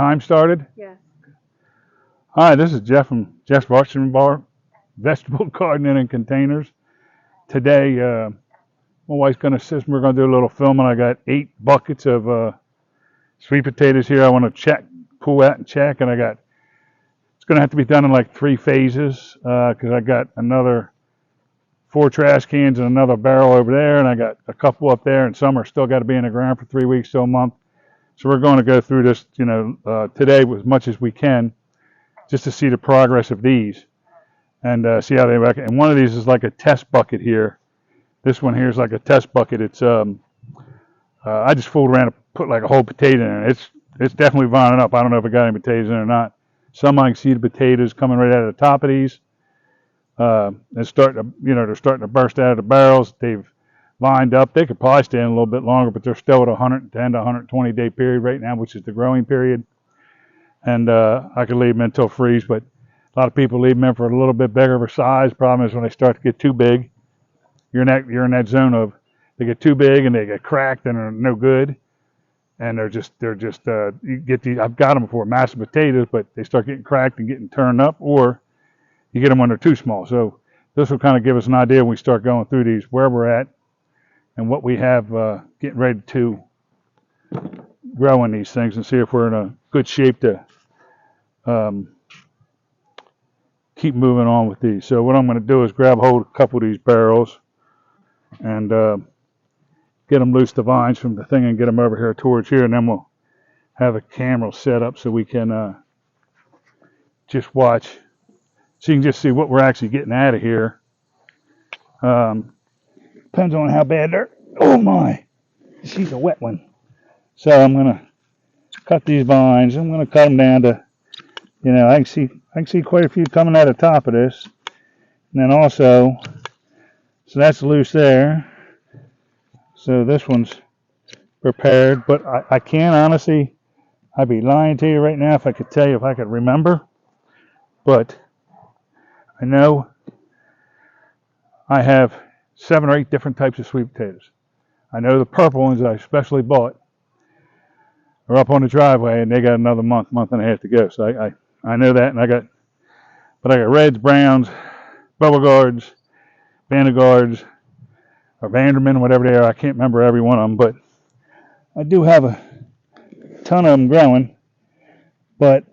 Time started? Yes. Hi, this is Jeff from Jeff's Vegetable Gardening in Containers. Today, my wife's going to assist me. We're going to do a little filming. I got 8 buckets of sweet potatoes here. I want to pull out and check. And it's going to have to be done in like 3 phases because I got another 4 trash cans and another barrel over there. And I got a couple up there, and some are still got to be in the ground for 3 weeks to a month. So we're going to go through this, today as much as we can, just to see the progress of these and see how they work. And one of these is like a test bucket here. This one here is like a test bucket. It's I just fooled around and put like a whole potato in it. It's definitely vining up. I don't know if it got any potatoes in it or not. Some I can see the potatoes coming right out of the top of these. They're starting to burst out of the barrels. They've lined up. They could probably stand a little bit longer, but they're still at 110 to 120 day period right now, which is the growing period. And I could leave them until freeze, but a lot of people leave them in for a little bit bigger of a size. Problem is when they start to get too big, you're in that zone of they get too big and they get cracked and are no good. And they're just you get these. I've got them for massive potatoes, but they start getting cracked and getting turned up, or you get them when they're too small. So this will kind of give us an idea when we start going through these where we're at and what we have getting ready to grow in these things, and see if we're in a good shape to keep moving on with these. So what I'm going to do is grab hold of a couple of these barrels and get them loose the vines from the thing and get them over here towards here, and then we'll have a camera set up so we can just watch, so you can just see what we're actually getting out of here. Depends on how bad they're. Oh my, she's a wet one. So I'm going to cut these vines. I'm going to cut them down to, I can see quite a few coming out of the top of this. And then also, so that's loose there. So this one's prepared, but I can't honestly, I'd be lying to you right now if I could tell you if I could remember. But I know I have 7 or 8 different types of sweet potatoes. I know the purple ones that I especially bought are up on the driveway, and they got another month and a half to go. So I know that, and I got reds, browns, Beau-guards, Vardagrams, or Vanderman, whatever they are. I can't remember every one of them, but I do have a ton of them growing. But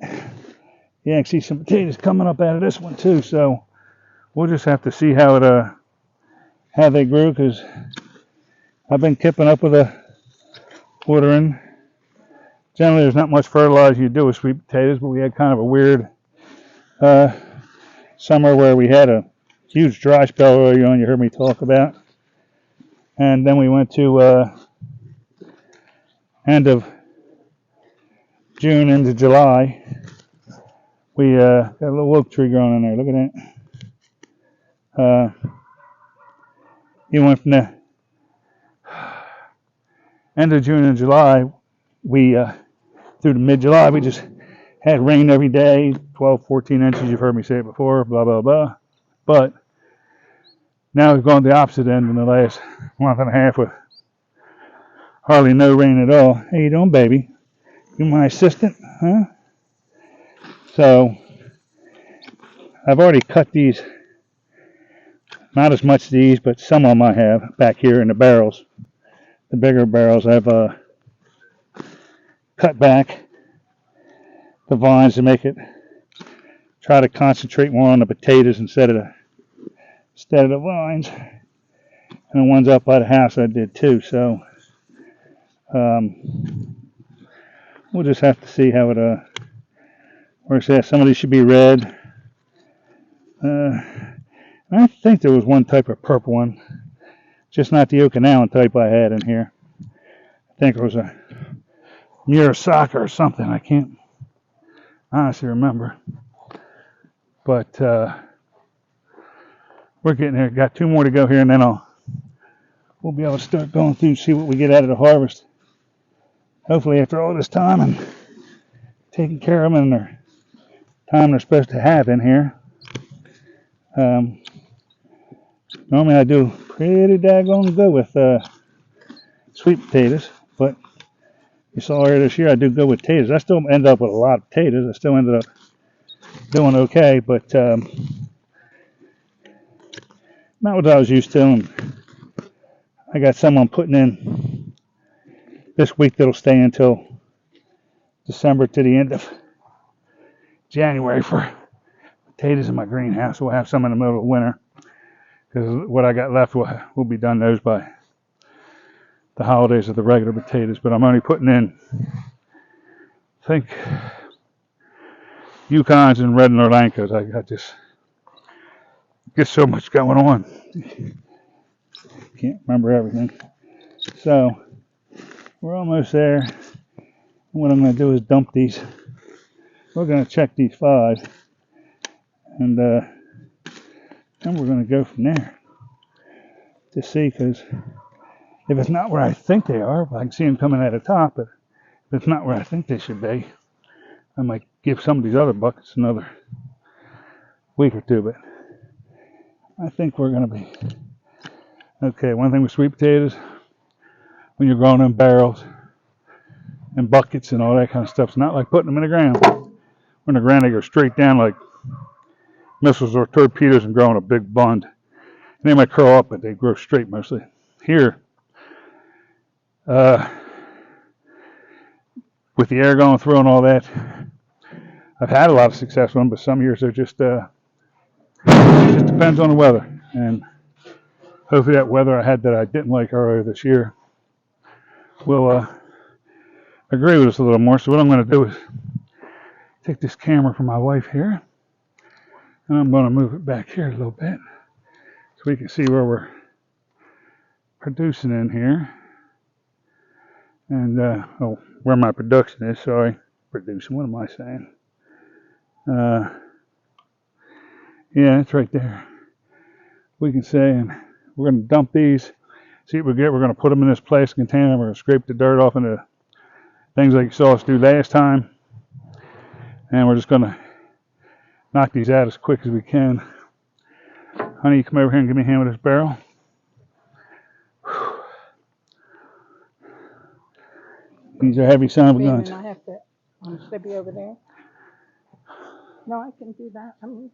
yeah, I can see some potatoes coming up out of this one too. So we'll just have to see how they grew, because I've been keeping up with the watering. Generally, there's not much fertilizer you do with sweet potatoes, but we had kind of a weird summer where we had a huge dry spell earlier on. You heard me talk about, and then we went to end of June into July. We got a little oak tree growing in there. Look at that. You went from the end of June and July. We through the mid-July, we just had rain every day, 12, 14 inches. You've heard me say it before, blah, blah, blah. But now we've gone the opposite end in the last month and a half with hardly no rain at all. How you doing, baby? You my assistant, huh? So I've already cut these, not as much these, but some of them I have back here in the barrels. The bigger barrels I've cut back the vines to make it, try to concentrate more on the potatoes instead of the vines. And the ones up by the house I did too. So we'll just have to see how it works out. Some of these should be red. I think there was one type of purple one, just not the Okinawan type I had in here. I think it was a Murasaka or something. I can't honestly remember. But we're getting there. Got 2 more to go here, and then we'll be able to start going through and see what we get out of the harvest. Hopefully after all this time and taking care of them in their time they're supposed to have in here. Normally I do pretty daggone good with sweet potatoes, but You saw earlier this year I do good with potatoes. I still end up with a lot of potatoes. I still ended up doing okay, but not what I was used to. And I got someone putting in this week that'll stay until December to the end of January for potatoes in my greenhouse. We'll have some in the middle of winter because what I got left will be done those by the holidays of the regular potatoes. But I'm only putting in, I think, Yukons and Red Norlankos. I got just get so much going on. Can't remember everything. So we're almost there. What I'm going to do is dump these. We're going to check these 5, and then we're going to go from there to see, because if it's not where I think they are, I can see them coming at the top, but if it's not where I think they should be, I might give some of these other buckets another week or two, but I think we're going to be okay. One thing with sweet potatoes, when you're growing in barrels and buckets and all that kind of stuff, it's not like putting them in the ground. When the ground, they go straight down like missiles or torpedoes and grow in a big bund. And they might curl up, but they grow straight mostly. Here, with the air going through and all that, I've had a lot of success with them, but some years they're just, it just depends on the weather. And hopefully that weather I had that I didn't like earlier this year will agree with us a little more. So what I'm going to do is take this camera from my wife here, and I'm going to move it back here a little bit so we can see where we're producing in here. And, where my production is, sorry. Producing, what am I saying? Yeah, it's right there. We can say, and we're going to dump these, see what we get. We're going to put them in this plastic container. We're going to scrape the dirt off into things like you saw us do last time. And we're just going to knock these out as quick as we can. Honey, you come over here and give me a hand with this barrel. These are heavy son of a guns. I have to, should I be over there? No, I can do that. Okay,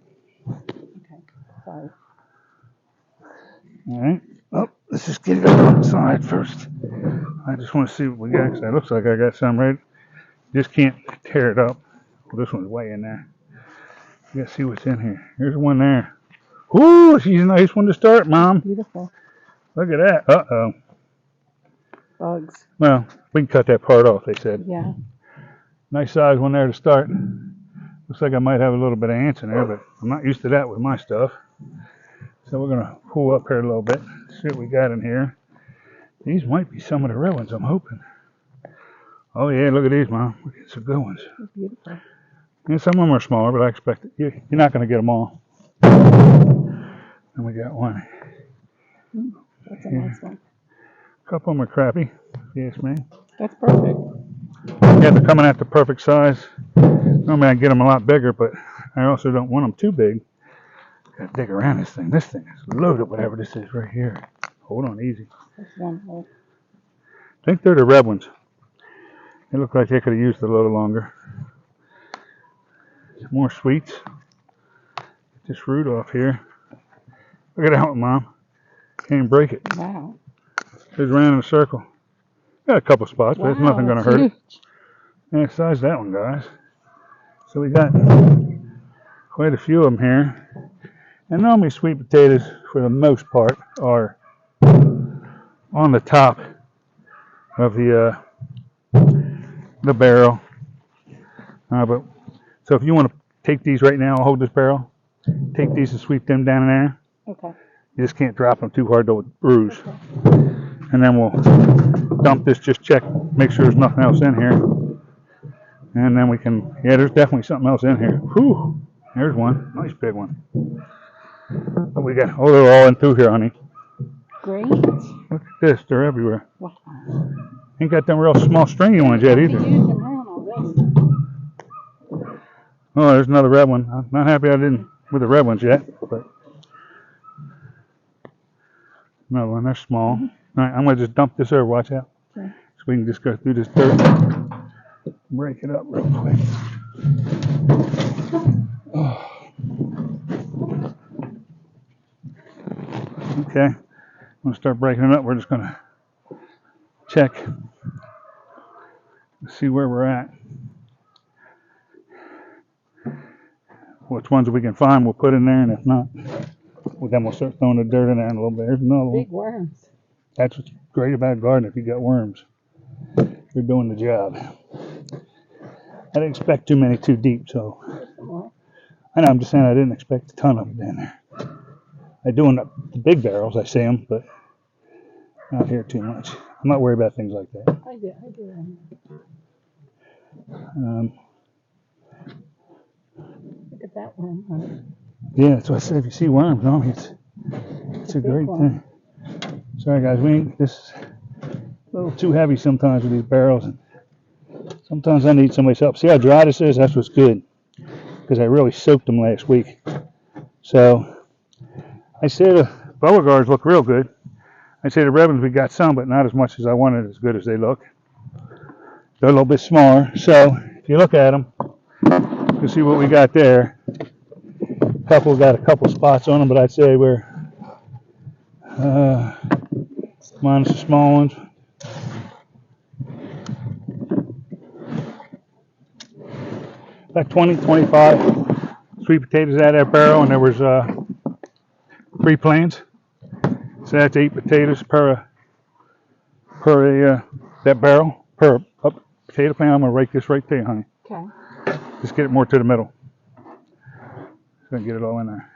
sorry. All right. Oh, let's just get it up on the side first. I just want to see what we got, because it looks like I got some right. Just can't tear it up. Well, this one's way in there. You got to see what's in here. Here's one there. Ooh, she's a nice one to start, Mom. Beautiful. Look at that. Uh-oh. Bugs. Well, we can cut that part off, they said. Yeah. Nice size one there to start. Looks like I might have a little bit of ants in there, but I'm not used to that with my stuff. So we're going to pull up here a little bit, see what we got in here. These might be some of the red ones, I'm hoping. Oh, yeah, look at these, Mom. Look at some good ones. They're beautiful. And some of them are smaller, but I expect it. You're not going to get them all. And we got one. That's a nice one. A couple of them are crappy. Yes, ma'am. That's perfect. Yeah, they're coming at the perfect size. Normally I get them a lot bigger, but I also don't want them too big. Got to dig around this thing. This thing is loaded, whatever this is right here. Hold on, easy. That's one hole. I think they're the red ones. They look like they could have used a little longer. Some more sweets. Get this root off here. Look at that one, Mom. Can't even break it. Wow. Just ran in a circle. Got a couple spots, but it's nothing going to hurt it. Yeah, size that one, guys. So we got quite a few of them here. And normally sweet potatoes, for the most part, are on the top of the barrel. But so if you want to take these right now, I'll hold this barrel. Take these and sweep them down in there. Okay. You just can't drop them too hard, they'll bruise. Okay. And then we'll dump this, just check, make sure there's nothing else in here. And then we can, yeah, there's definitely something else in here. Whew, there's one, nice big one. What we got? Oh, they're all in through here, honey. Great. Look at this, they're everywhere. Wow. Ain't got them real small stringy ones yet either. Oh, there's another red one. I'm not happy I didn't with the red ones yet, but another one, they're small. All right, I'm going to just dump this over, watch out. Okay. So we can just go through this dirt, break it up real quick. Oh. Okay, I'm gonna start breaking it up. We're just gonna check, see where we're at. Which ones we can find, we'll put in there, and if not, well, then we'll start throwing the dirt in there in a little bit. There's another one. Big worms. That's what's great about gardening. If you got worms, you're doing the job. I didn't expect too many too deep, so I know I'm just saying I didn't expect a ton of them in there. I do in the big barrels, I see them, but not here too much. I'm not worried about things like that. I do. Look at that worm, honey. Yeah, that's what I said. If you see worms, no, it's a great thing. Sorry, guys, this is a little too heavy sometimes with these barrels. And sometimes I need somebody's help. See how dry this is? That's what's good, because I really soaked them last week. So I say the Beau-guards look real good. I say the red ones, we got some, but not as much as I wanted, as good as they look. They're a little bit smaller. So if you look at them, you see what we got there. Got a couple spots on them, but I'd say we're minus the small ones. Like 20, 25 sweet potatoes out of that barrel, and there was 3 plants. So that's 8 potatoes per that barrel per potato plant. I'm gonna rake this right there, honey. Okay. Just get it more to the middle. So I can get it all in there.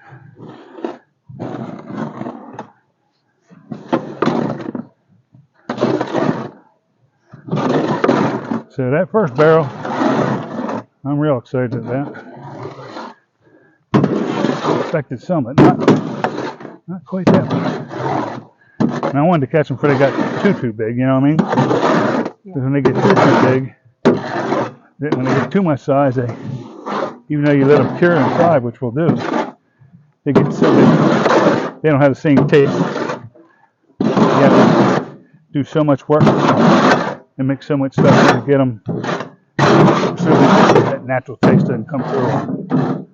So that first barrel, I'm real excited at that. I expected some, but not quite that much. And I wanted to catch them before they got too big, you know what I mean? Because when they get too big, when they get too much size, even though you let them cure inside, which we'll do, they get so big, they don't have the same taste. You have to do so much work and mix so much stuff to get them so that natural taste doesn't come through.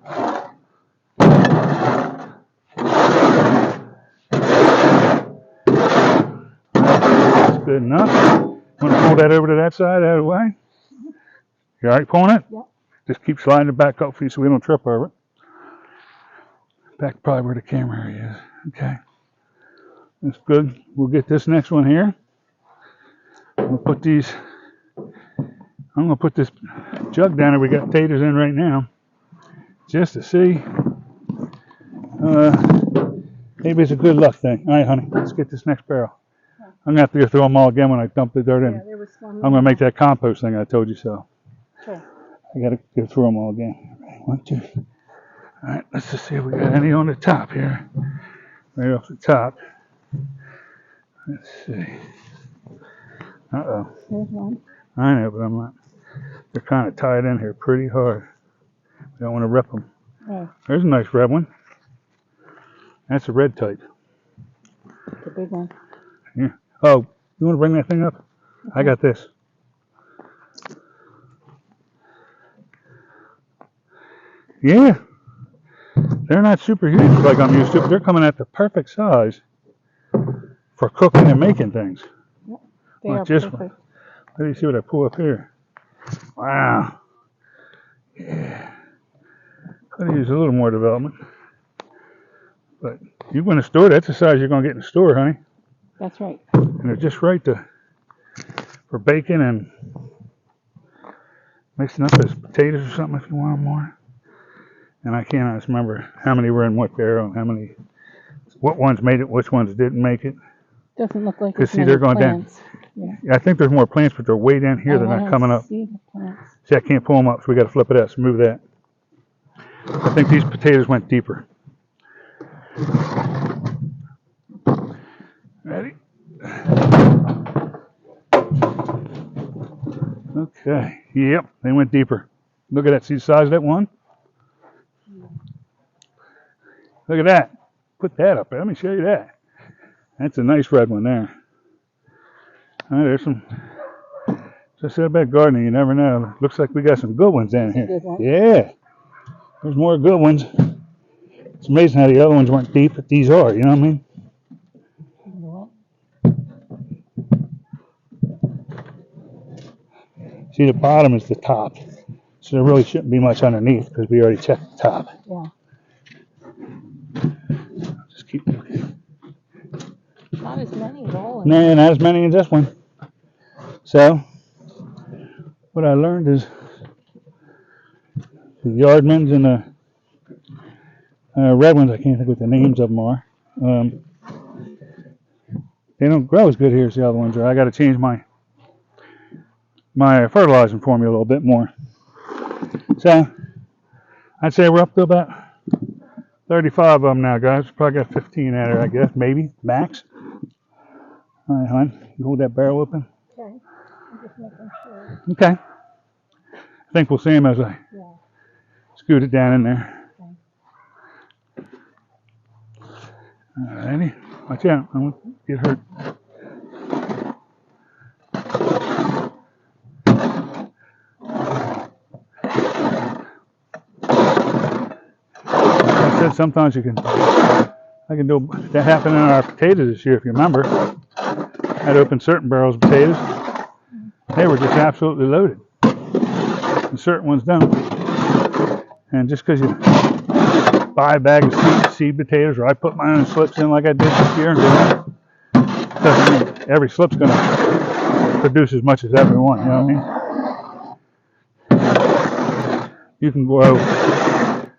That's good enough. I'm going to pull that over to that side, out of the way. You all right pulling it? Yep. Just keep sliding it back up for you so we don't trip over it. Back probably where the camera area is. Okay. That's good. We'll get this next one here. I'm going to put this jug down there we got potatoes in right now, just to see. Maybe it's a good luck thing. All right, honey, let's get this next barrel. I'm going to have to go through them all again when I dump the dirt in. There was one. I'm going to make that compost thing I told you so. Sure. I got to go through them all again. Right, 1, 2. All right, let's just see if we got any on the top here. Right off the top. Let's see. Uh-oh. There's one. I know, but I'm not. They're kind of tied in here pretty hard. We don't want to rip them. Oh. There's a nice red one. That's a red type. The big one. Yeah. Oh, you want to bring that thing up? Okay. I got this. Yeah. They're not super huge like I'm used to, but they're coming at the perfect size for cooking and making things. Yep. They like are this perfect. one. Let me see what I pull up here. Wow. Yeah. Could use a little more development. But you're going to store, that's the size you're going to get in the store, honey. That's right. And they're just right for bacon and mixing up as potatoes or something if you want them more. And I can't just remember how many were in what barrel and what ones made it, which ones didn't make it. Doesn't look like Because it's see, they're going plants. down. Yeah. I think there's more plants, but they're way down here. They're not coming up. See the plants. See, I can't pull them up, so we got to flip it out. So move that. I think these potatoes went deeper. Ready? Okay. Yep, they went deeper. Look at that. See the size of that one? Look at that. Put that up there. Let me show you that. That's a nice red one there. There's some So I said about gardening, you never know. Looks like we got some good ones down That's a here. good one. Yeah, there's more good ones. It's amazing how the other ones weren't deep, but these are, you know what I mean? See, the bottom is the top. So there really shouldn't be much underneath because we already checked the top. Yeah. Just keep looking. Not as many at all. Nah, not as many as this one. So, what I learned is the Yardmans and the red ones, I can't think what the names of them are. They don't grow as good here as the other ones are. I got to change my fertilizing formula a little bit more. So, I'd say we're up to about 35 of them now, guys. Probably got 15 at her, I guess, maybe, max. All right, hon, you hold that barrel open. Okay. I'm just making sure. Okay. I think we'll see him as I scoot it down in there. Okay. Alrighty. Watch out. I won't get hurt. Like I said, sometimes I can do that happened in our potatoes this year, if you remember. I'd opened certain barrels of potatoes. They were just absolutely loaded. And certain ones don't. And just because you buy a bag of seed potatoes, or I put my own slips in like I did this year, doesn't mean every slip's going to produce as much as every one. You know what I mean? You can grow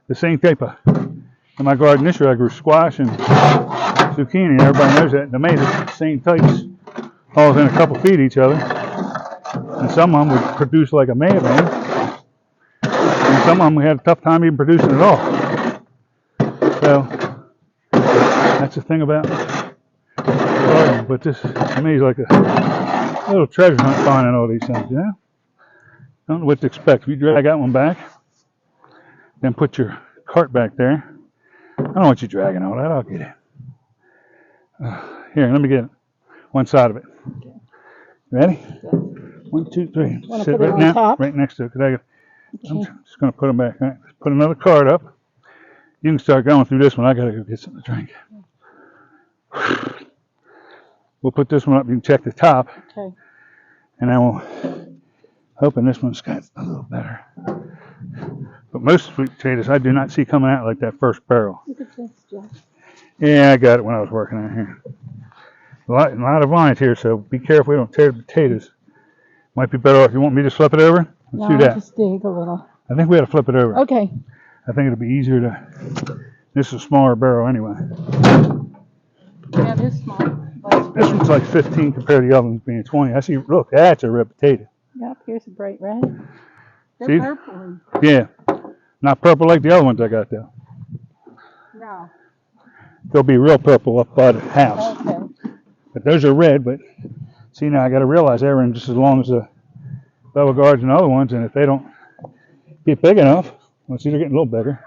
the same type of. In my garden this year, I grew squash and zucchini. Everybody knows that. The tomatoes, the same types, all within a couple feet of each other. And some of them would produce like a madman. And some of them we had a tough time even producing at all. So that's the thing about gardening. But this to me is like a little treasure hunt finding all these things, you know? Don't know what to expect. If you drag that one back, then put your cart back there. I don't want you dragging all that. I'll get it. Here, let me get one side of it. Ready? Yeah. 1, 2, 3. Wanna Sit put it right on now, top? right next to it. I'm Okay. just going to put them back. All right. Put another card up. You can start going through this one. I got to go get something to drink. We'll put this one up. You can check the top. Okay. And then we'll hoping this one's got a little better. But most sweet potatoes I do not see coming out like that first barrel. Look at this, Jeff. Yeah, I got it when I was working out here. A lot of vines here, so be careful we don't tear the potatoes. Might be better off. You want me to flip it over? Let's do that. Just dig a little. I think we had to flip it over. Okay. I think it'll be easier to. This is a smaller barrel anyway. Yeah, this small. This one's like 15 compared to the other ones being 20. I see. Look, that's a red potato. Yep, here's a bright red. They're See? purple. Yeah, not purple like the other ones I got though. No. They'll be real purple up by the house. Okay. But those are red. But see now, I got to realize they're in just as long as the Beau-guards and other ones, and if they don't get big enough, well, see, they're getting a little bigger.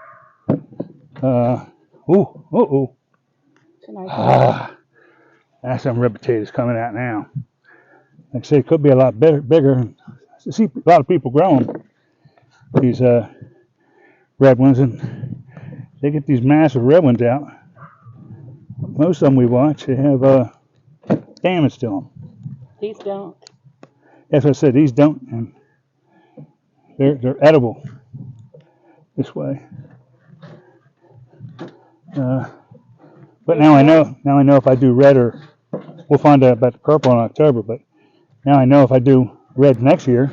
That's some red potatoes coming out now. Like I say, it could be a lot bigger. I see a lot of people growing these red ones, and they get these massive red ones out. Most of them we watch, they have damage to them. These don't. As I said, these don't, and they're edible this way. But now I know if I do red, or we'll find out about the purple in October, but now I know if I do red next year,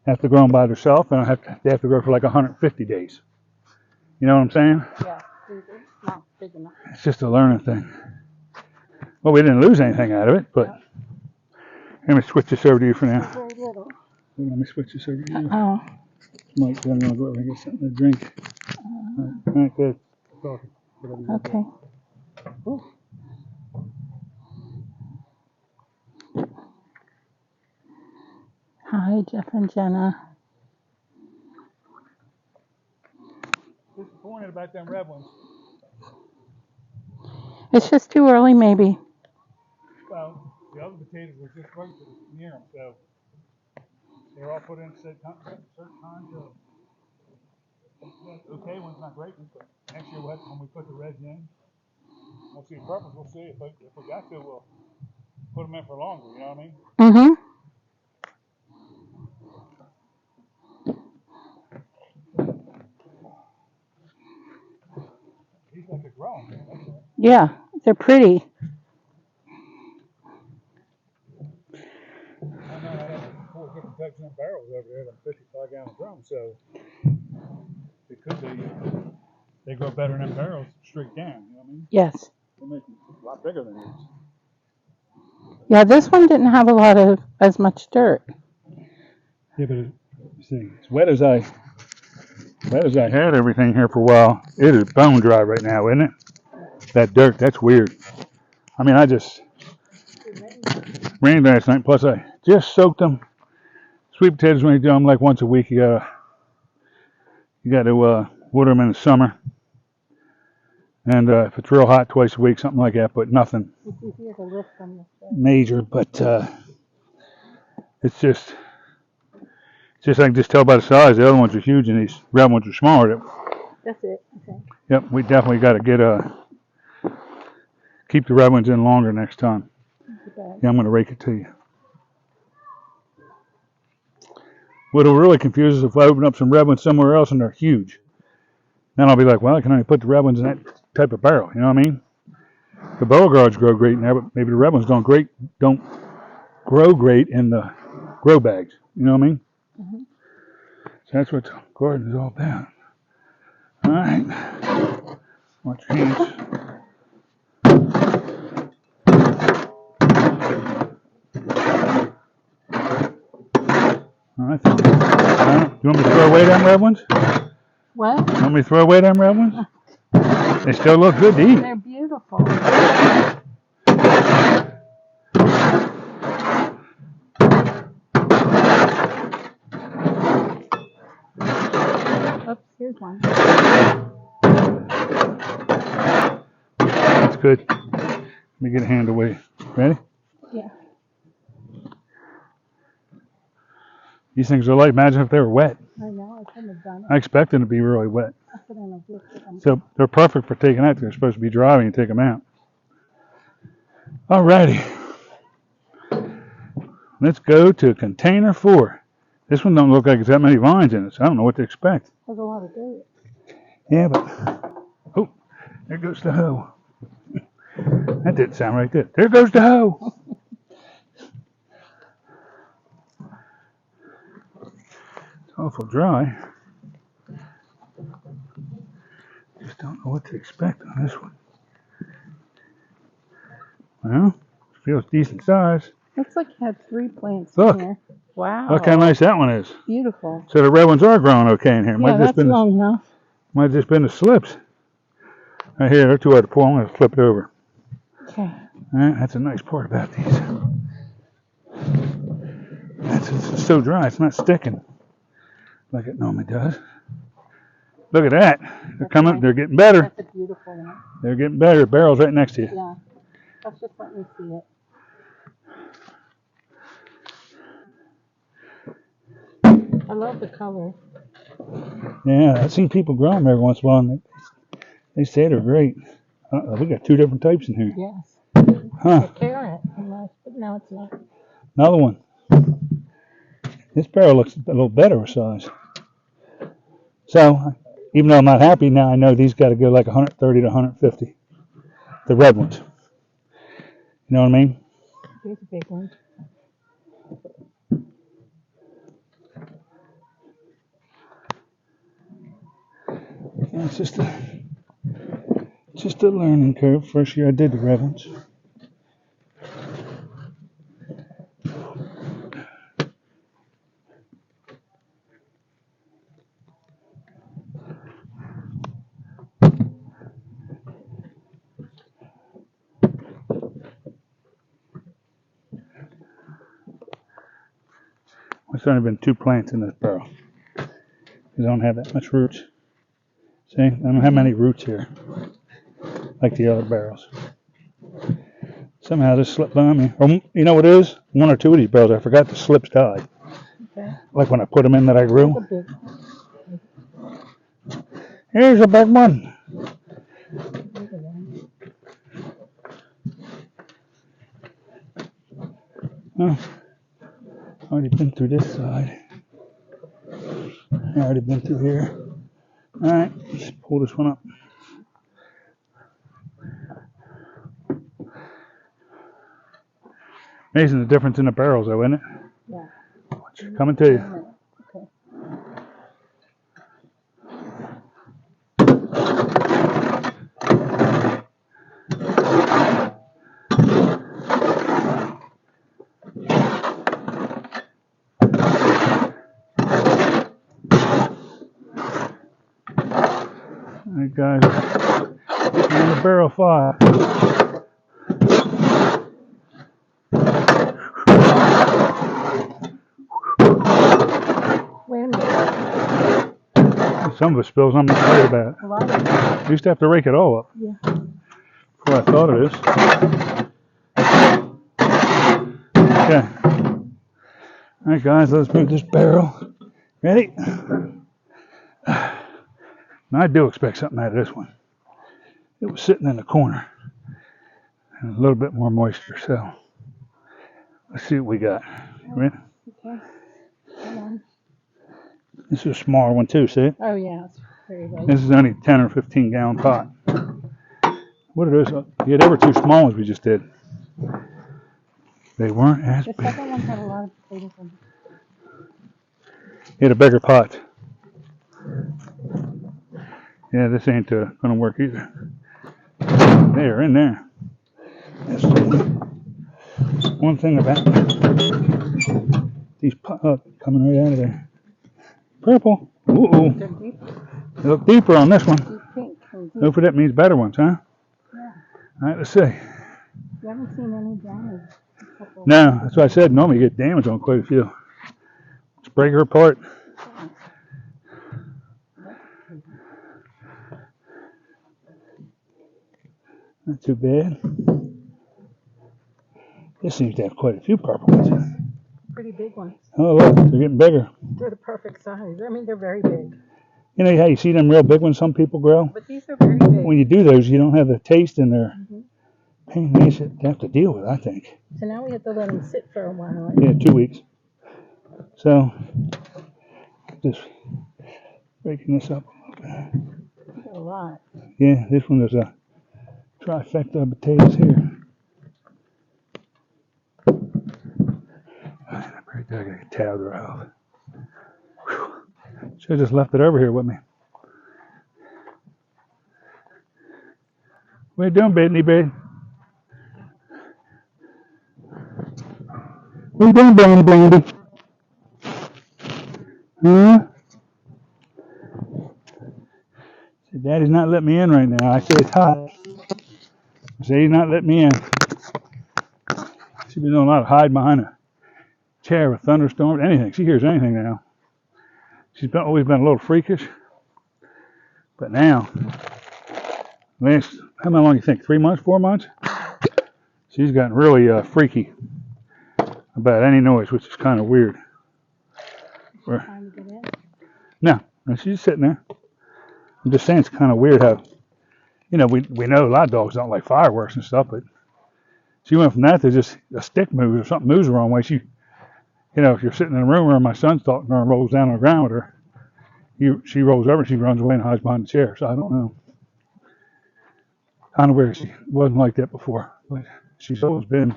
I have to grow them by themselves, and they have to grow for like 150 days. You know what I'm saying? Yeah, these are not big enough. It's just a learning thing. Well, we didn't lose anything out of it, but let me switch this over to you for now. Very little. Let me switch this over to you. Oh. Mike, I'm going to go over and get something to drink. All right, good. Okay. Ooh. Hi, Jeff and Jenna. Disappointed about them red ones. It's just too early, maybe. Well, the other potatoes were just right near them, so They're all put in certain times. Okay, one's not great, but next year when we put the reds in, we'll see purples. We'll see if we got to, we'll put them in for longer. You know what I mean? Mm-hmm. These like they're growing. Yeah, they're pretty. I know I have 4 different types of barrels over there, them 55-gallon drums, so because they grow better than barrels straight down. You know what I mean? Yes. They make them a lot bigger than these. Yeah, this one didn't have a lot of as much dirt. Yeah, but you see, as wet as I had everything here for a while, it is bone dry right now, isn't it? That dirt, that's weird. I mean, I just rained last night. Plus, I just soaked them. Sweet potatoes, when you do them like once a week, you gotta water them in the summer. And if it's real hot, twice a week, something like that. But nothing major. But it's just I can just tell by the size. The other ones are huge, and these red ones are smaller. That's it. Okay. Yep, we definitely got to get keep the red ones in longer next time. Yeah, I'm going to rake it to you. What'll really confuse us if I open up some red ones somewhere else and they're huge. Then I'll be like, well, I can only put the red ones in that type of barrel. You know what I mean? The Beau-guards grow great in there, but maybe the red ones don't grow great in the grow bags. You know what I mean? Mm-hmm. So that's what the garden is all about. All right. Watch your hands. All right. You want me to throw away them red ones? What? You want me to throw away them red ones? They still look good to eat. They're beautiful. Oops, here's one. That's good. Let me get a hand away. Ready? Yeah. These things are light. Imagine if they were wet. I know. I couldn't have done it. I expect them to be really wet. I couldn't have looked at them. So they're perfect for taking out. They're supposed to be dry when you take them out. Alrighty. Let's go to container 4. This one don't look like it's that many vines in it, so I don't know what to expect. There's a lot of dirt. Yeah, but oh, there goes the hoe. That didn't sound right there. There goes the hoe. It's awful dry. Just don't know what to expect on this one. Well, it feels decent size. Looks like you had 3 plants Look. in here. Wow. Look how nice that one is. Beautiful. So the red ones are growing okay in here. Yeah, that's long enough. Might have just been the slips. Right here, they're too hard to pull. I'm going to flip it over. Okay. All right, that's a nice part about these. It's so dry, it's not sticking like it normally does. Look at that. They're coming. They're getting better. That's a beautiful one. They're getting better. The barrel's right next to you. Yeah. Let's just let me see it. I love the color. Yeah, I've seen people grow them every once in a while, and they say they're great. We got 2 different types in here. Yes. Huh. A carrot, almost, but no, it's not. Another one. This barrel looks a little better size. So, even though I'm not happy now, I know these got to go like 130 to 150. The red ones. You know what I mean? Here's a big one. Yeah, it's just a learning curve. First year I did the red ones. There's only been 2 plants in this barrel. They don't have that much roots. See, I don't have many roots here, like the other barrels. Somehow this slipped by me. Or, you know what it is? 1 or 2 of these barrels, I forgot the slips died. Okay. Like when I put them in that I That's grew. a big Here's a big one. one. Oh, already been through this side. I already been through here. All right, let's pull this one up. Amazing the difference in the barrels, though, isn't it? Yeah. Coming to you. Okay. All right, guys. Getting on the barrel 5. Wait a minute. Some of it spills. I'm not worried about it. A lot of it. I used to have to rake it all up Yeah. before I thought of this. Okay. All right, guys. Let's move this barrel. Ready? Now, I do expect something out of this one. It was sitting in the corner. And a little bit more moisture. So, let's see what we got. You ready? Okay. Come on. This is a smaller one, too. See it? Oh, yeah. It's very light. This is only 10 or 15 gallon pot. What it is, yeah, they were 2 small ones we just did. They weren't as The big. second one had a lot of potatoes in it. Hit a bigger pot. Yeah, this ain't gonna work either. They're in there. That's one thing about these coming right out of there. Purple. Ooh. They're deep, They look deeper on this one. deep pink. And deep. Hopefully that means better ones, huh? Yeah. All right, let's see. You haven't seen any damage. No, that's what I said. Normally you get damage on quite a few. Let's break her apart. Not too bad. This seems to have quite a few purple ones. Pretty big ones. Oh, look, they're getting bigger. They're the perfect size. I mean, they're very big. You know how you see them real big ones some people grow? But these are very big. When you do those, you don't have the taste in their Mhm. pain they should have to deal with, I think. So now we have to let them sit for a while. Right? Yeah, 2 weeks. So, just breaking this up a little bit. You got a lot. Yeah, this one is a trifecta of potatoes here. Right there, I got a towel to off. Should have just left it over here with me. What are you doing, Brittany, babe? What are you doing, Brandy? Huh? See, Daddy's not letting me in right now. I say it's hot. I say he's not letting me in. She's been doing a lot of hiding behind a chair with thunderstorms, anything. She hears anything now. She's always been a little freakish. But now, how long do you think? 3 months, 4 months? She's gotten really freaky about any noise, which is kind of weird. Trying to get in. No, she's sitting there. I'm just saying it's kind of weird how, we know a lot of dogs don't like fireworks and stuff, but she went from that to just a stick moves or something moves the wrong way. If you're sitting in a room where my son's talking to her and rolls down on the ground with her, she rolls over and she runs away and hides behind the chair. So I don't know. Kind of weird. She wasn't like that before, but she's always been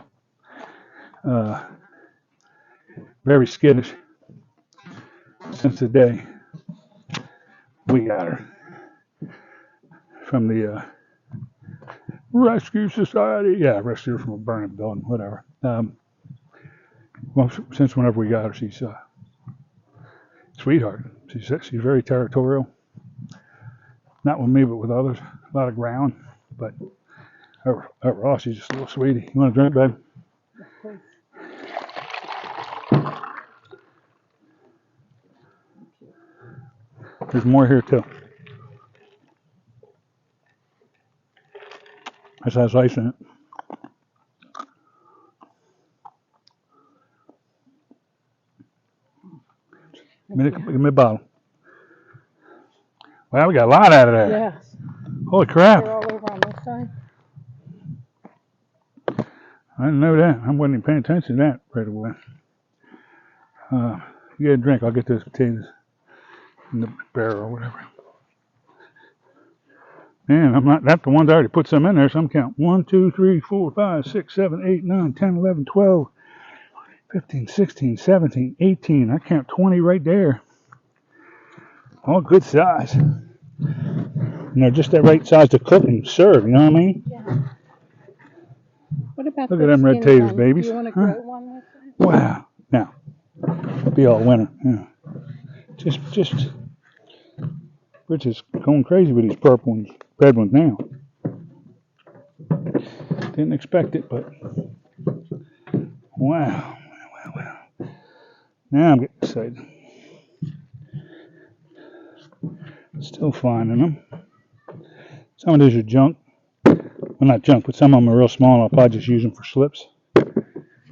very skittish since the day we got her from the Rescue Society. Yeah, rescued her from a burning building, whatever. Well, since whenever we got her, she's sweetheart. She's very territorial. Not with me, but with others. A lot of ground, but overall, she's just a little sweetie. You want a drink, babe? There's more here too. This has ice in it. Give me a bottle. Wow, we got a lot out of there. Yes. Holy crap. They're all over on this side. I didn't know that. I wasn't even paying attention to that right away. You get a drink. I'll get those potatoes in the barrel or whatever. Man, I'm not. That's the ones I already put some in there, so I'm counting 1, 2, 3, 4, 5, 6, 7, 8, 9, 10, 11, 12, 15, 16, 17, 18. I count 20 right there. All good size. And they're just that right size to cook and serve, you know what I mean? Yeah. What about Look at them red taters, babies. Do you want to grow one with it? Wow. Now, be all winter. Yeah. Just, we're just going crazy with these purple ones, red ones now. Didn't expect it, but wow. Now I'm getting excited. Still finding them. Some of these are junk. Well, not junk, but some of them are real small. I'll probably just use them for slips.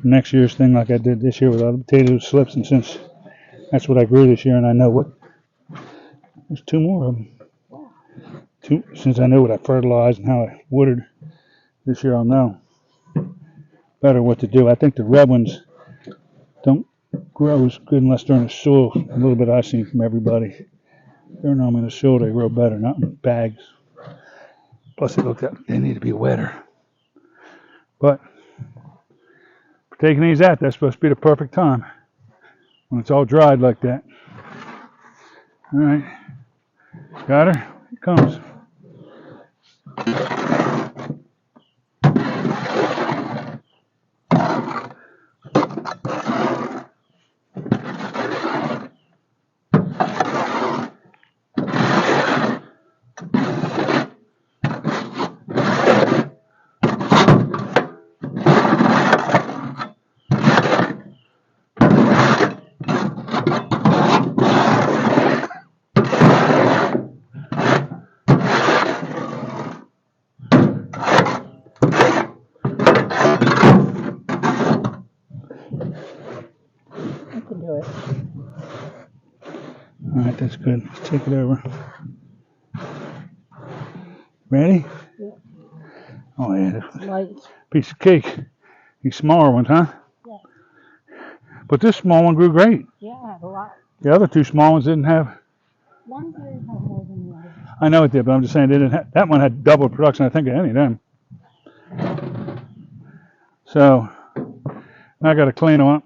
Next year's thing, like I did this year with all the potatoes, slips, and since that's what I grew this year, and I know what. There's 2 more of them. Since I know what I fertilized and how I watered this year, I'll know better what to do. I think the red ones don't grow as good unless they're in the soil. A little bit I've seen from everybody. They're normally in the soil, they grow better, not in bags. Plus, it looks like they need to be wetter. But for taking these out, that's supposed to be the perfect time when it's all dried like that. All right, got her. Here it comes. Do it. All right, that's good. Let's take it over. Ready? Yeah. Oh, yeah. Light. Piece of cake. These smaller ones, huh? Yeah. But this small one grew great. Yeah, a lot. The other 2 small ones didn't have. One did have more than the other. I know it did, but I'm just saying they didn't have, that one had double production, I think, of any of them. So, now I got to clean them up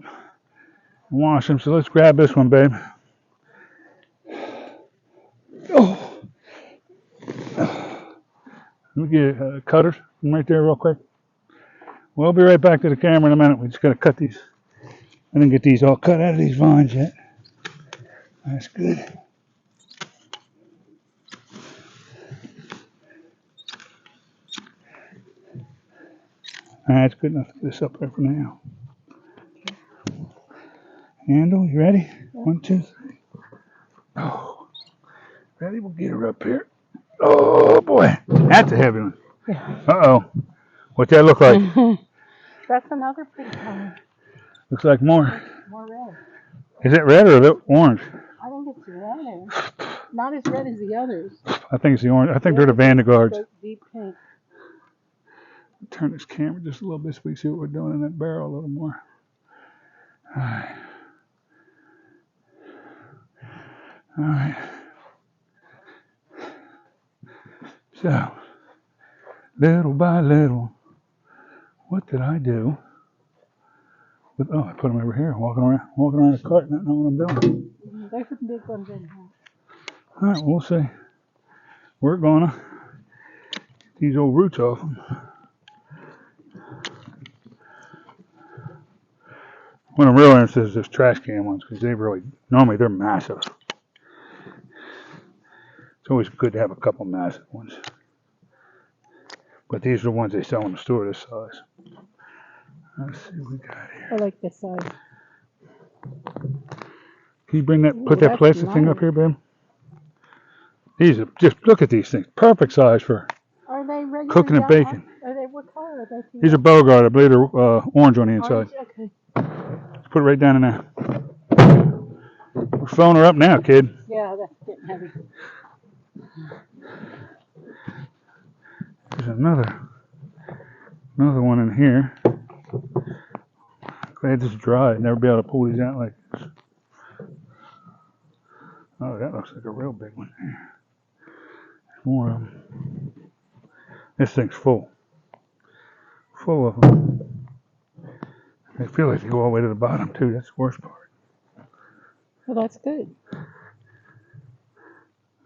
and wash them. So let's grab this one, babe. Oh. Let me get cutters right there real quick. We'll be right back to the camera in a minute. We just got to cut these. I didn't get these all cut out of these vines yet. That's good. All right, that's good enough to get this up there for now. Handle, you ready? 1, 2, 3. Oh, ready? We'll get her up here. Oh boy, that's a heavy one. Yeah. Uh-oh. What's that look like? That's another pretty color. Looks like more. More red. Is it red or is it orange? I think it's red. Not as red as the others. I think it's the orange. I think they're the Vardagrams. Deep pink. Turn this camera just a little bit so we can see what we're doing in that barrel a little more. All right. All right. So, little by little, what did I do? With, oh, I put them over here, walking around the cart, not knowing what I'm doing. There's some big ones in here. All right, we'll see. We're gonna get these old roots off them. What I'm really interested in is those trash can ones because normally they're massive. It's always good to have a couple massive ones. But these are the ones they sell in the store this size. Let's see what we got here. I like this size. Can you bring that, Ooh, put that plastic thing up here, babe? These are, just look at these things. Perfect size for Are they regular cooking and baking. Are they, what color are they? These are Beau-guard. I believe they're orange on the inside. Orange? Okay. Let's put it right down in there. We're filling her up now, kid. Yeah, that's getting heavy. There's another one in here. Glad this is dry. I'd never be able to pull these out like this. Oh, that looks like a real big one. More of them. This thing's full. Full of them. They feel like they go all the way to the bottom, too. That's the worst part. Well, that's good.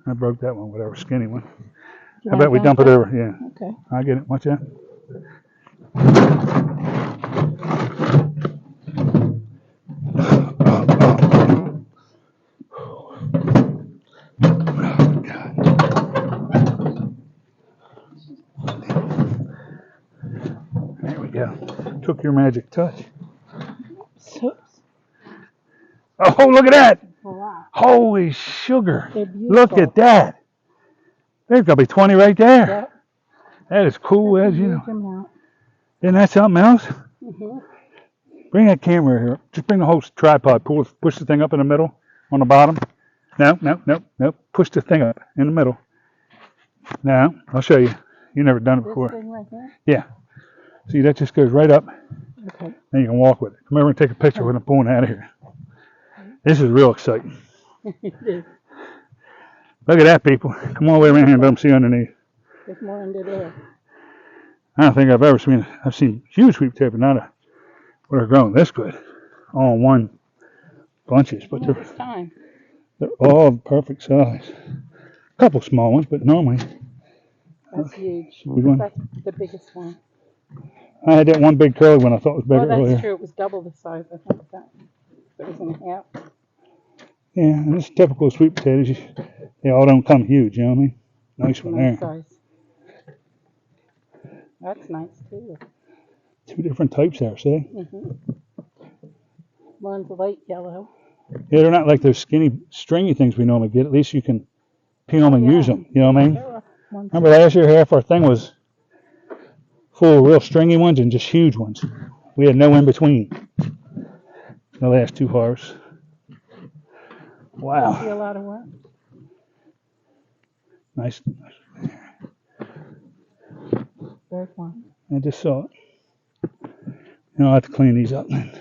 I broke that one, whatever, skinny one. You I wanna bet we dump it over. Yeah. Okay. I get it. Watch that. There we go. Took your magic touch. Oops. Oh, look at that. Wow. Holy sugar. They're beautiful. Look at that. There's got to be 20 right there. Yep. That is cool That's as a you know. huge amount. Isn't that something else? Mm-hmm. Bring that camera here. Just bring the whole tripod. Push the thing up in the middle on the bottom. No. Push the thing up in the middle. Now, I'll show you. You've never done it This before. thing right here? Yeah. See, that just goes right up. Okay. Then you can walk with it. Come over and take a picture when I'm pulling out of here. This is real exciting. It is. Look at that, people. Come all the way around here and let them see underneath. There's more under there. I don't think I've ever seen. I've seen huge sweet potato, but not a what are growing this good. All in one bunches, but Well, it's time. they're all perfect size. A couple small ones, but normally That's huge. Which one? That's the biggest one. I had that one big curly one I thought was bigger Oh, that's earlier. true. It was double the size. I think that it was in half. Yeah, and it's typical of sweet potatoes. They all don't come huge, you know what I mean? Nice one Nice there. size. That's nice too. Two different types there, see? Mm-hmm. One's light yellow. Yeah, they're not like those skinny, stringy things we normally get. At least you can peel them and use them, you know what I mean? Remember last year, half our thing was full of real stringy ones and just huge ones. We had no in between. The last two harvests. Be a Wow. lot of work. Nice. There's one. I just saw it. You know, I'll have to clean these up and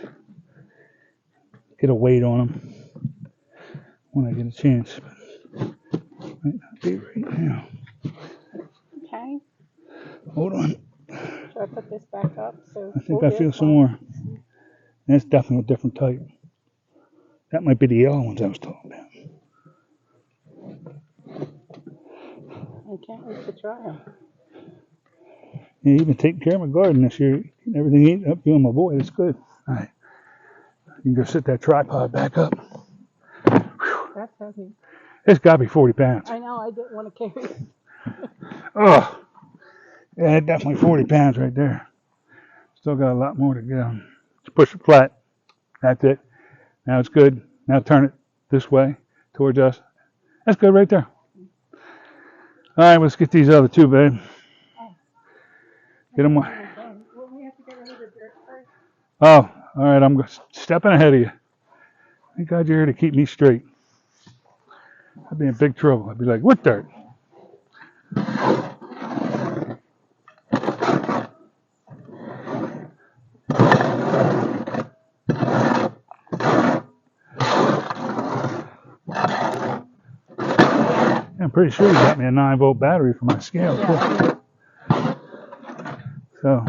get a weight on them when I get a chance. But might not be right now. Okay. Hold on. Should I put this back up? So I think I feel some more. That's definitely a different type. That might be the yellow ones I was talking about. I can't wait to try them. Yeah, you've been taking care of my garden this year. Getting everything eaten up, doing my boy. It's good. All right. You can go sit that tripod back up. That's heavy. It's got to be 40 pounds. I know. I didn't want to carry it. Oh, yeah, definitely 40 pounds right there. Still got a lot more to go. Just push it flat. That's it. Now it's good. Now turn it this way towards us. That's good right there. All right, let's get these other two, babe. Get them. Well, we have to get rid of the dirt first. Oh, all right. I'm stepping ahead of you. Thank God you're here to keep me straight. I'd be in big trouble. I'd be like, what dirt? I'm pretty sure you got me a 9-volt battery for my scale. Yeah. So,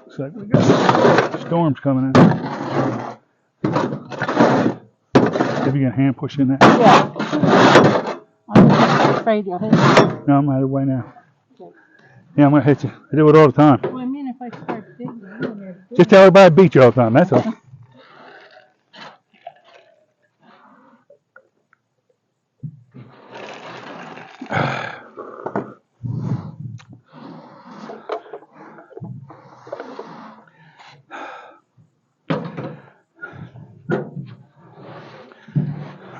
looks like we got storms coming in. If you can hand push in there. Yeah. I'm afraid you'll hit me. No, I'm out of the way now. Okay. Yeah, I'm going to hit you. I do it all the time. Well, I mean, if I start digging, you're Just tell everybody I beat you all the time. That's all.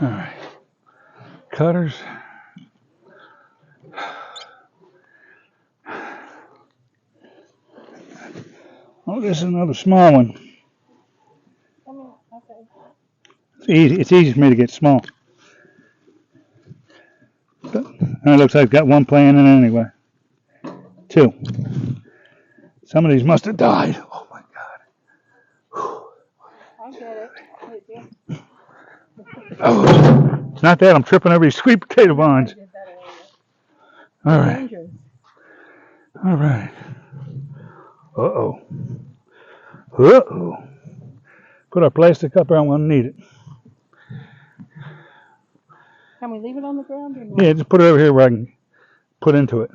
All cutters. Oh, this is another small one. Okay. It's easy. It's easy for me to get small. But it looks like I've got one playing in it anyway. Two. Some of these must have died. Oh my God. I get it. Did you? Oh, it's not that. I'm tripping over these sweet potato vines. All right. Dangerous. All right. Uh-oh. Uh-oh. Put our plastic up there. I'm going to need it. Can we leave it on the ground or not? Yeah, just put it over here where I can put into it.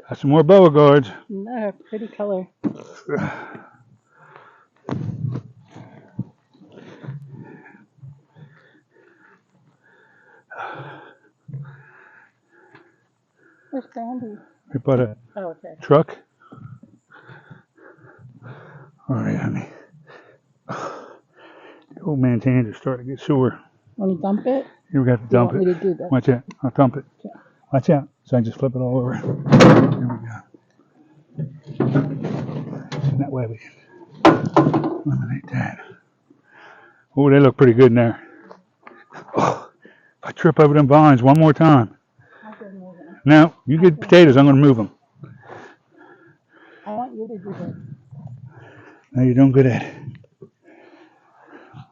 Got some more Beau-guards. No, pretty color. Where's Brandy? We put a Oh, okay. truck. All right, honey. The old man's hands are starting to get sore. Want to dump it? Here we got to dump You want it. me to do that? Watch out. I'll dump it. Okay. Watch out. So I can just flip it all over. Here we go. And that way we can eliminate that. Oh, they look pretty good in there. Oh, if I trip over them vines one more time. Now, you get potatoes, I'm going to move them. I want you to do this. Now you're doing good at it.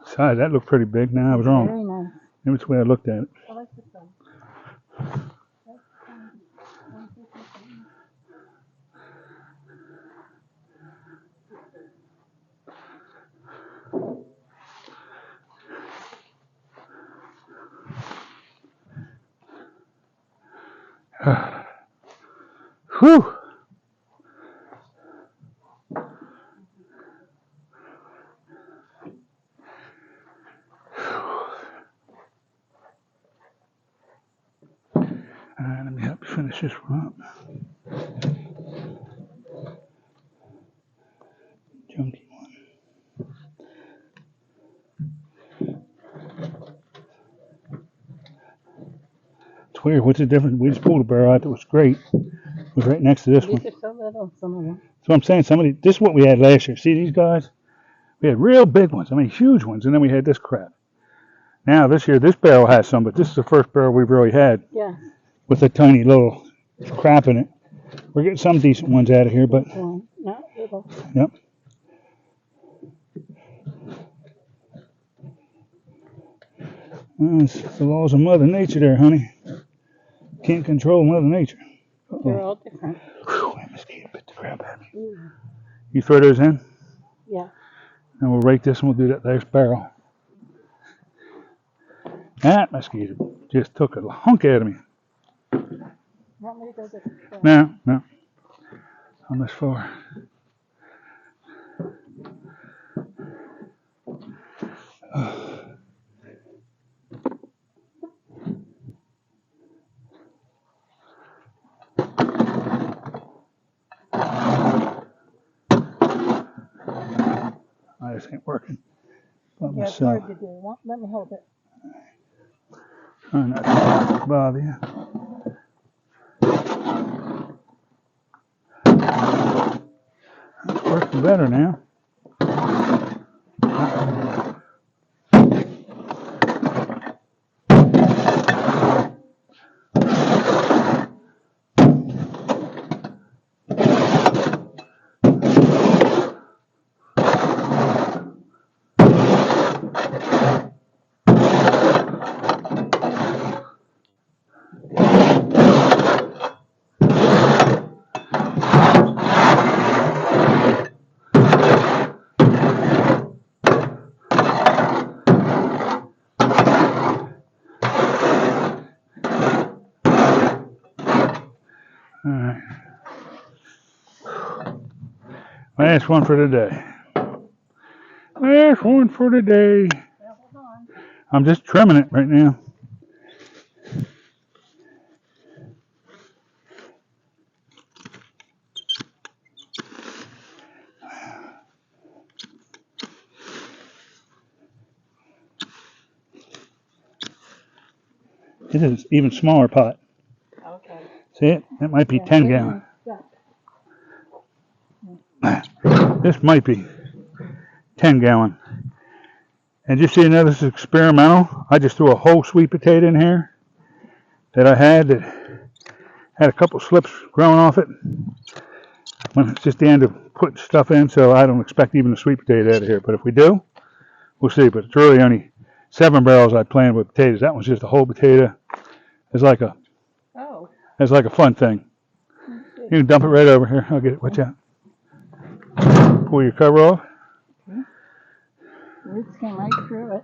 Size, that looked pretty big. Now I was wrong. Very nice. Maybe it's the way I looked at it. I like this one. Whew. Let me help you finish this one up. Junky one. It's weird. What's the difference? We just pulled a barrel out that was great. It was right next to this one. These are so little, some of them. So I'm saying this is what we had last year. See these guys? We had real big ones. I mean, huge ones. And then we had this crap. Now, this year, this barrel has some, but this is the first barrel we've really had. Yeah. With a tiny little crap in it. We're getting some decent ones out of here, but. Not little. Yep. It's the laws of Mother Nature there, honey. Can't control Mother Nature. They're all different. Whew, that mosquito bit the crap out of me. You throw those in? Yeah. And we'll rake this and we'll do that last barrel. That mosquito just took a hunk out of me. Want me to go get the No. On this far. This ain't working. Yeah, it's hard to do. Let me hold it. Trying not to bother you. It's working better now. All right. Last one for today. Last one for today. Now, hold on. I'm just trimming it right now. It is an even smaller pot. Okay. See it? That might be Yeah, 10 it gallon. is. This might be 10 gallon. And just so you know, this is experimental. I just threw a whole sweet potato in here that I had that had a couple slips growing off it. When it's just the end of putting stuff in, so I don't expect even a sweet potato out of here. But if we do, we'll see. But it's really only 7 barrels I planted with potatoes. That one's just a whole potato. It's like a fun thing. You can dump it right over here. I'll get it. Watch out. Pull your cover off. Roots came right through it.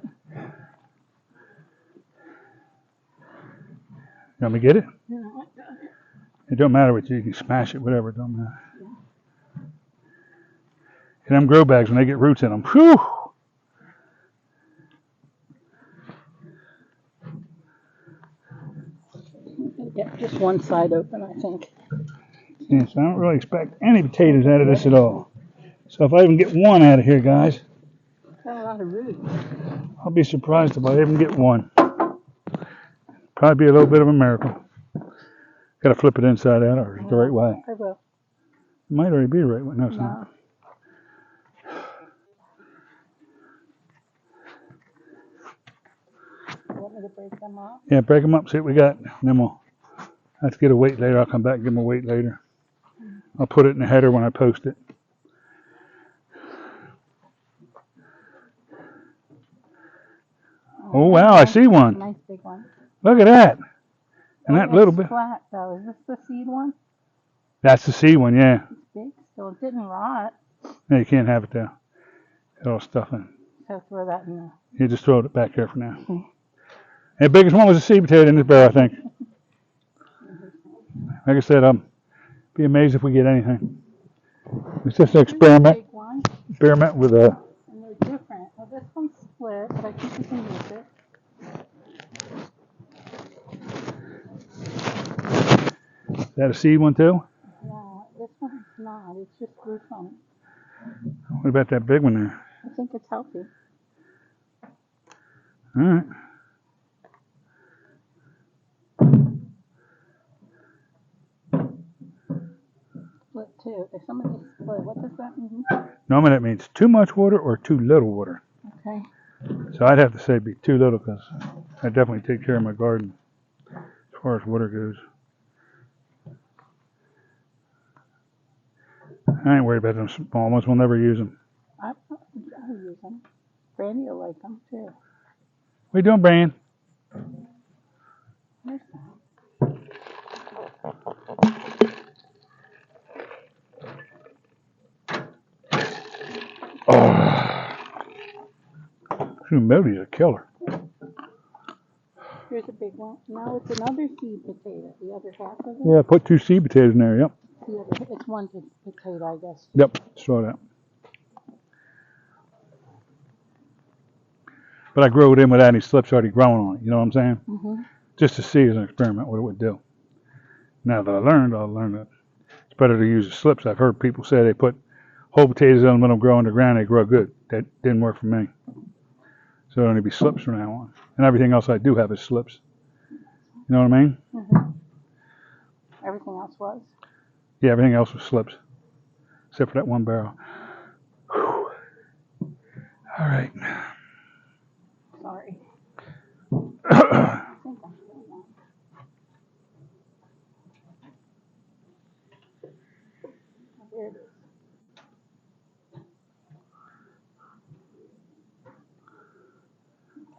You want me to get it? No, I got it. It don't matter what you can smash it, whatever. It don't matter. And them grow bags, when they get roots in them, whew. Get just one side open, I think. Yeah, so I don't really expect any potatoes out of this at all. So if I even get one out of here, guys, Got a lot of roots. I'll be surprised if I even get one. Probably be a little bit of a miracle. Got to flip it inside out, or the right way. I will. It might already be the right way. No, it's No. not. You want me to break them off? Yeah, break them up, see what we got. And then we'll have to get a weight later. I'll come back and give them a weight later. I'll put it in the header when I post it. Oh, wow, I see one. Nice big one. Look at that. And that little bit. Flat though. Is this the seed one? That's the seed one, yeah. It's big still. It didn't rot. No, you can't have it though. It'll stuff in. So throw that in there. You just throw it back here for now. And the biggest one was a seed potato in this barrel, I think. Like I said, I'll be amazed if we get anything. It's just an experiment. Big one. Experiment with a. And they're different. Well, this one's split, but I think you can use it. Is that a seed one too? No, this one's not. It's just roots on it. What about that big one there? I think it's healthy. All right. Split too. If somebody split, what does that mean? Normally that means too much water or too little water. Okay. So I'd have to say be too little because I definitely take care of my garden as far as water goes. I ain't worried about them small ones. We'll never use them. I'll use them. Brandy will like them too. What you doing, Brian? There's that. Oh, humidity's a killer. Here's a big one. Now it's another seed potato. The other half of it. Yeah, put 2 seed potatoes in there. Yep. The other, it's one potato, I guess. Yep. Throw it out. But I grow it in without any slips already growing on it. You know what I'm saying? Mm-hmm. Just to see as an experiment what it would do. Now that I learned, I'll learn that it's better to use the slips. I've heard people say they put whole potatoes in, let them grow underground, they grow good. That didn't work for me. So it'll only be slips from now on. And everything else I do have is slips. You know what I mean? Mm-hmm. Everything else was? Yeah, everything else was slips. Except for that one barrel. Whew. All right. Sorry. I I think I'm doing that. Oh, there it is.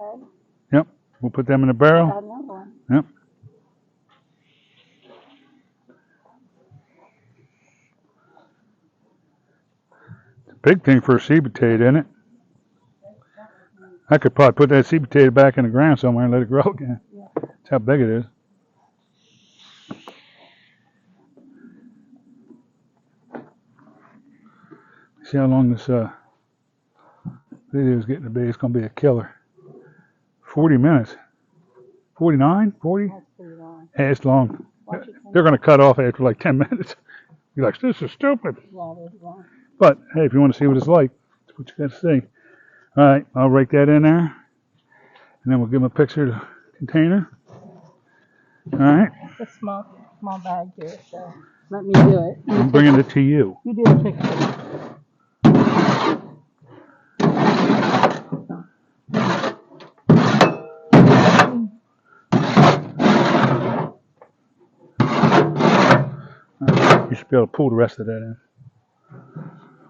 Okay. Yep. We'll put them in the barrel. Got another one. Yep. It's a big thing for a seed potato, isn't it? I could probably put that seed potato back in the ground somewhere and let it grow again. Yeah. That's how big it is. See how long this video is getting to be. It's going to be a killer. 40 minutes. 49? 40? That's pretty long. Hey, it's long. Watch it. They're going to cut off after like 10 minutes. You're like, this is stupid. Yeah, there's long. But hey, if you want to see what it's like, that's what you got to see. All right, I'll rake that in there. And then we'll give them a picture of the container. All right. a small bag here, so let me do it. I'm bringing it to you. You do the picture. You should be able to pull the rest of that in.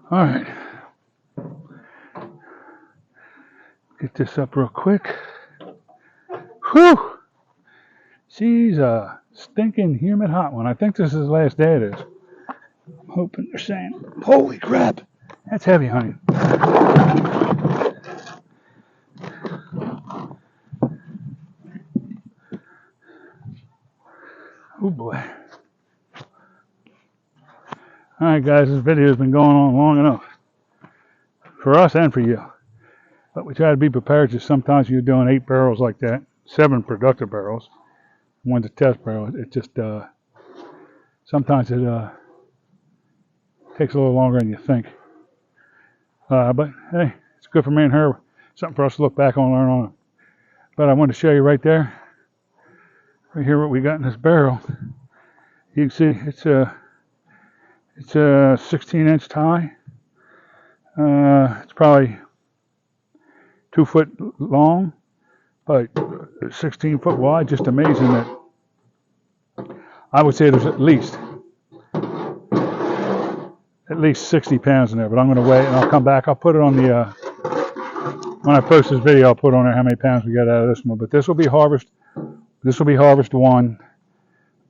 All right. Get this up real quick. Whew! She's a stinking humid hot one. I think this is the last day it is. I'm hoping they're saying, holy crap, that's heavy, honey. Oh boy. All right, guys, this video has been going on long enough for us and for you. But we try to be prepared, because sometimes you're doing 8 barrels like that, 7 productive barrels, one's a test barrel. It just, sometimes it takes a little longer than you think. But hey, it's good for me and her. Something for us to look back on and learn on. But I wanted to show you right there, right here, what we got in this barrel. You can see it's a 16-inch tie. It's probably 2 foot long, but 16 foot wide. Just amazing that I would say there's at least 60 pounds in there. But I'm going to weigh it and I'll come back. I'll put it on the when I post this video. I'll put on there how many pounds we got out of this one. But this will be harvest. This will be harvest 1.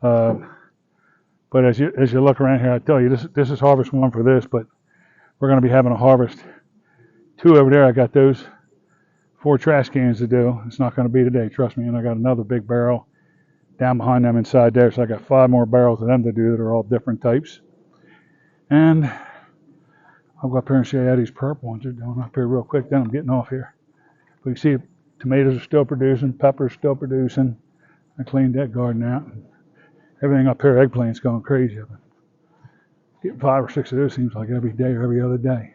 But as you look around here, I tell you, this is harvest 1 for this. But we're going to be having a harvest 2 over there. I got those 4 trash cans to do. It's not going to be today, trust me. And I got another big barrel down behind them inside there. So I got 5 more barrels of them to do that are all different types. And I'll go up here and show you how these purple ones are doing up here real quick. Then I'm getting off here. But you see, tomatoes are still producing, peppers still producing. I cleaned that garden out. Everything up here, eggplant's going crazy. I've been getting 5 or 6 of those seems like every day or every other day.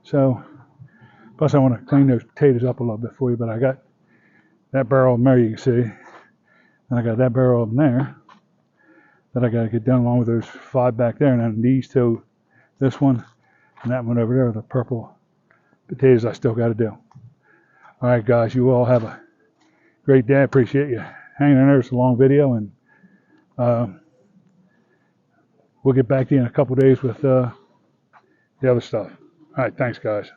So, plus I want to clean those potatoes up a little bit for you. But I got that barrel in there, you can see. And I got that barrel in there that I got to get done along with those 5 back there. And then these 2, this one and that one over there, the purple potatoes I still got to do. All right, guys, you all have a great day. I appreciate you hanging in there. It's a long video, and we'll get back to you in a couple days with the other stuff. All right, thanks, guys.